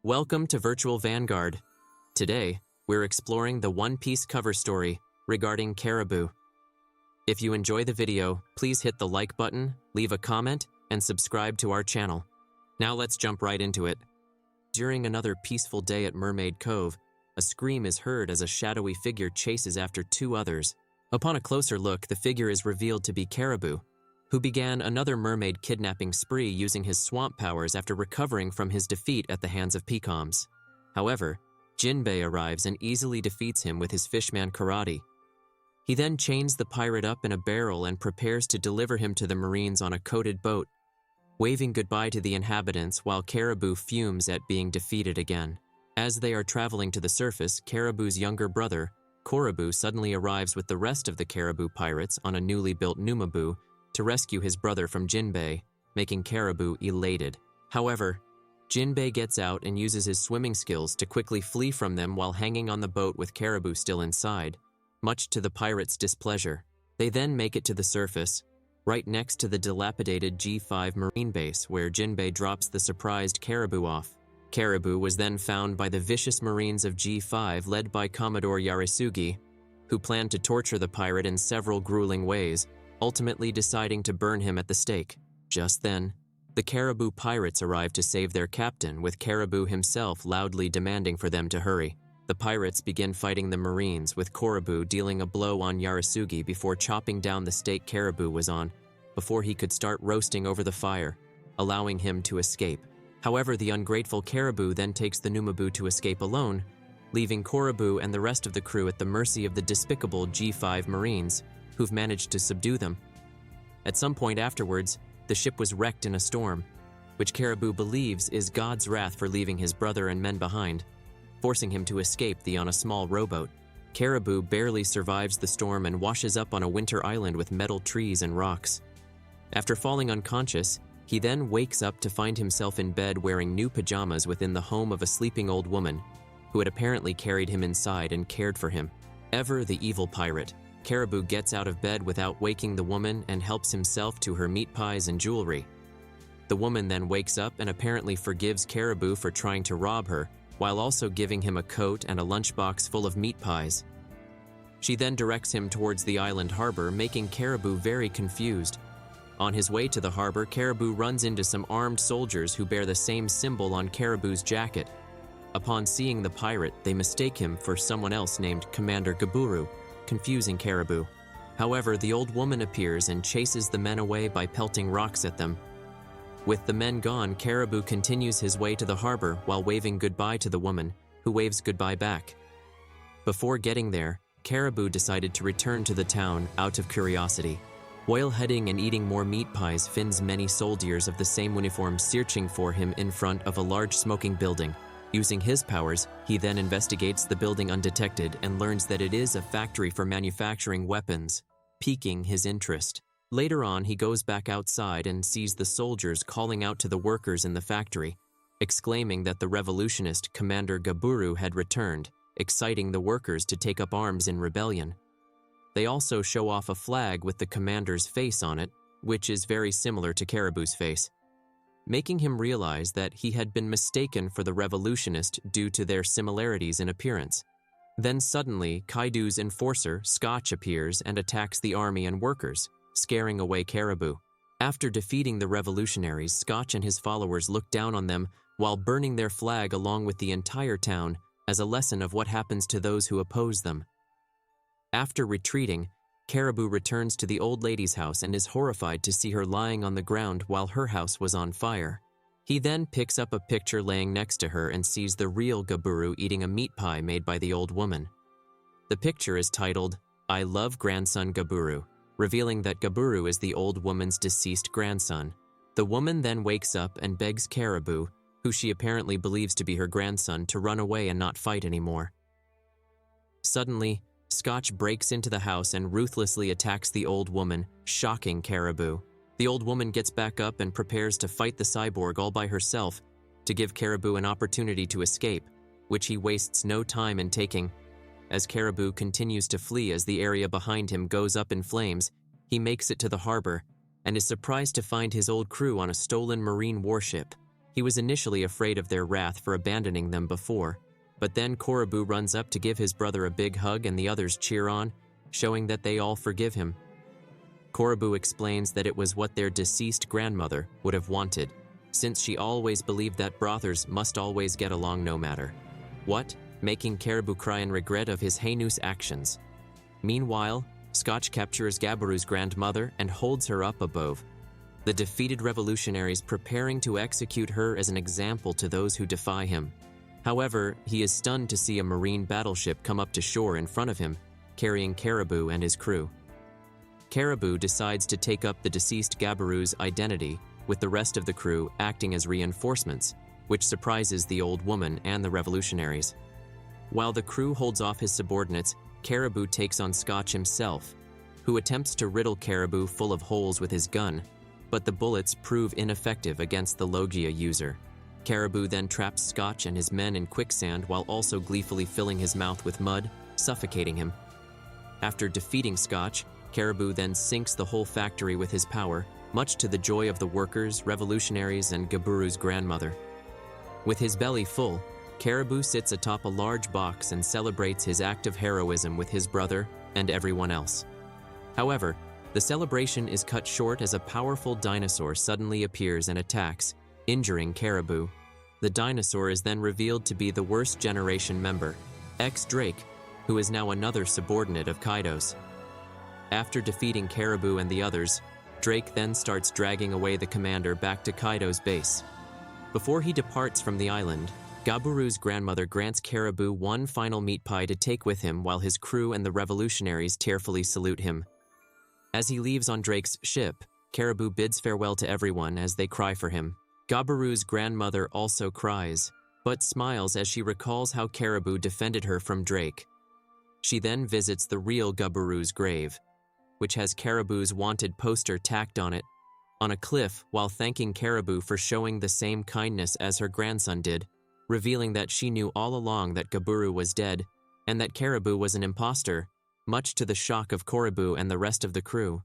Welcome to Virtual Vanguard. Today, we're exploring the One Piece cover story regarding Caribou. If you enjoy the video, please hit the like button, leave a comment, and subscribe to our channel. Now let's jump right into it. During another peaceful day at Mermaid Cove, a scream is heard as a shadowy figure chases after two others. Upon a closer look, the figure is revealed to be Caribou, who began another mermaid kidnapping spree using his swamp powers after recovering from his defeat at the hands of Pecoms. However, Jinbei arrives and easily defeats him with his fishman karate. He then chains the pirate up in a barrel and prepares to deliver him to the Marines on a coated boat, waving goodbye to the inhabitants while Caribou fumes at being defeated again. As they are traveling to the surface, Caribou's younger brother, Korobu, suddenly arrives with the rest of the Caribou pirates on a newly built Numabu to rescue his brother from Jinbei, making Caribou elated. However, Jinbei gets out and uses his swimming skills to quickly flee from them while hanging on the boat with Caribou still inside, much to the pirates' displeasure. They then make it to the surface, right next to the dilapidated G5 Marine base where Jinbei drops the surprised Caribou off. Caribou was then found by the vicious Marines of G5 led by Commodore Yarisugi, who planned to torture the pirate in several grueling ways, ultimately deciding to burn him at the stake. Just then, the Caribou pirates arrive to save their captain, with Caribou himself loudly demanding for them to hurry. The pirates begin fighting the Marines, with Korobu dealing a blow on Yarisugi before chopping down the stake Caribou was on, before he could start roasting over the fire, allowing him to escape. However, the ungrateful Caribou then takes the Numabu to escape alone, leaving Korobu and the rest of the crew at the mercy of the despicable G5 Marines, who've managed to subdue them. At some point afterwards, the ship was wrecked in a storm, which Caribou believes is God's wrath for leaving his brother and men behind, forcing him to escape on a small rowboat. Caribou barely survives the storm and washes up on a winter island with metal trees and rocks. After falling unconscious, he then wakes up to find himself in bed wearing new pajamas within the home of a sleeping old woman, who had apparently carried him inside and cared for him. Ever the evil pirate, Caribou gets out of bed without waking the woman and helps himself to her meat pies and jewelry. The woman then wakes up and apparently forgives Caribou for trying to rob her, while also giving him a coat and a lunchbox full of meat pies. She then directs him towards the island harbor, making Caribou very confused. On his way to the harbor, Caribou runs into some armed soldiers who bear the same symbol on Caribou's jacket. Upon seeing the pirate, they mistake him for someone else named Commander Gaburu, confusing Caribou. However, the old woman appears and chases the men away by pelting rocks at them. With the men gone, Caribou continues his way to the harbor while waving goodbye to the woman, who waves goodbye back. Before getting there, Caribou decided to return to the town out of curiosity. While heading and eating more meat pies, finds many soldiers of the same uniform searching for him in front of a large smoking building. Using his powers, he then investigates the building undetected and learns that it is a factory for manufacturing weapons, piquing his interest. Later on, he goes back outside and sees the soldiers calling out to the workers in the factory, exclaiming that the revolutionist Commander Gaburu had returned, exciting the workers to take up arms in rebellion. They also show off a flag with the commander's face on it, which is very similar to Caribou's face, making him realize that he had been mistaken for the revolutionist due to their similarities in appearance. Then suddenly, Kaido's enforcer, Scotch, appears and attacks the army and workers, scaring away Caribou. After defeating the revolutionaries, Scotch and his followers look down on them while burning their flag along with the entire town as a lesson of what happens to those who oppose them. After retreating, Caribou returns to the old lady's house and is horrified to see her lying on the ground while her house was on fire. He then picks up a picture laying next to her and sees the real Gaburu eating a meat pie made by the old woman. The picture is titled, "I Love Grandson Gaburu," revealing that Gaburu is the old woman's deceased grandson. The woman then wakes up and begs Caribou, who she apparently believes to be her grandson, to run away and not fight anymore. Suddenly, Scotch breaks into the house and ruthlessly attacks the old woman, shocking Caribou. The old woman gets back up and prepares to fight the cyborg all by herself to give Caribou an opportunity to escape, which he wastes no time in taking. As Caribou continues to flee as the area behind him goes up in flames, he makes it to the harbor and is surprised to find his old crew on a stolen marine warship. He was initially afraid of their wrath for abandoning them before, but then Korobu runs up to give his brother a big hug and the others cheer on, showing that they all forgive him. Korobu explains that it was what their deceased grandmother would have wanted, since she always believed that brothers must always get along no matter what, making Caribou cry in regret of his heinous actions. Meanwhile, Scotch captures Gabiru's grandmother and holds her up above the defeated revolutionaries, preparing to execute her as an example to those who defy him. However, he is stunned to see a marine battleship come up to shore in front of him, carrying Caribou and his crew. Caribou decides to take up the deceased Gabiru's identity, with the rest of the crew acting as reinforcements, which surprises the old woman and the revolutionaries. While the crew holds off his subordinates, Caribou takes on Scotch himself, who attempts to riddle Caribou full of holes with his gun, but the bullets prove ineffective against the Logia user. Caribou then traps Scotch and his men in quicksand while also gleefully filling his mouth with mud, suffocating him. After defeating Scotch, Caribou then sinks the whole factory with his power, much to the joy of the workers, revolutionaries, and Gabiru's grandmother. With his belly full, Caribou sits atop a large box and celebrates his act of heroism with his brother and everyone else. However, the celebration is cut short as a powerful dinosaur suddenly appears and attacks, injuring Caribou. The dinosaur is then revealed to be the worst generation member, Drake, who is now another subordinate of Kaido's. After defeating Caribou and the others, Drake then starts dragging away the commander back to Kaido's base. Before he departs from the island, Gabiru's grandmother grants Caribou one final meat pie to take with him while his crew and the revolutionaries tearfully salute him. As he leaves on Drake's ship, Caribou bids farewell to everyone as they cry for him. Gabiru's grandmother also cries, but smiles as she recalls how Caribou defended her from Drake. She then visits the real Gabiru's grave, which has Caribou's wanted poster tacked on it, on a cliff, while thanking Caribou for showing the same kindness as her grandson did, revealing that she knew all along that Gabiru was dead and that Caribou was an imposter, much to the shock of Korobu and the rest of the crew.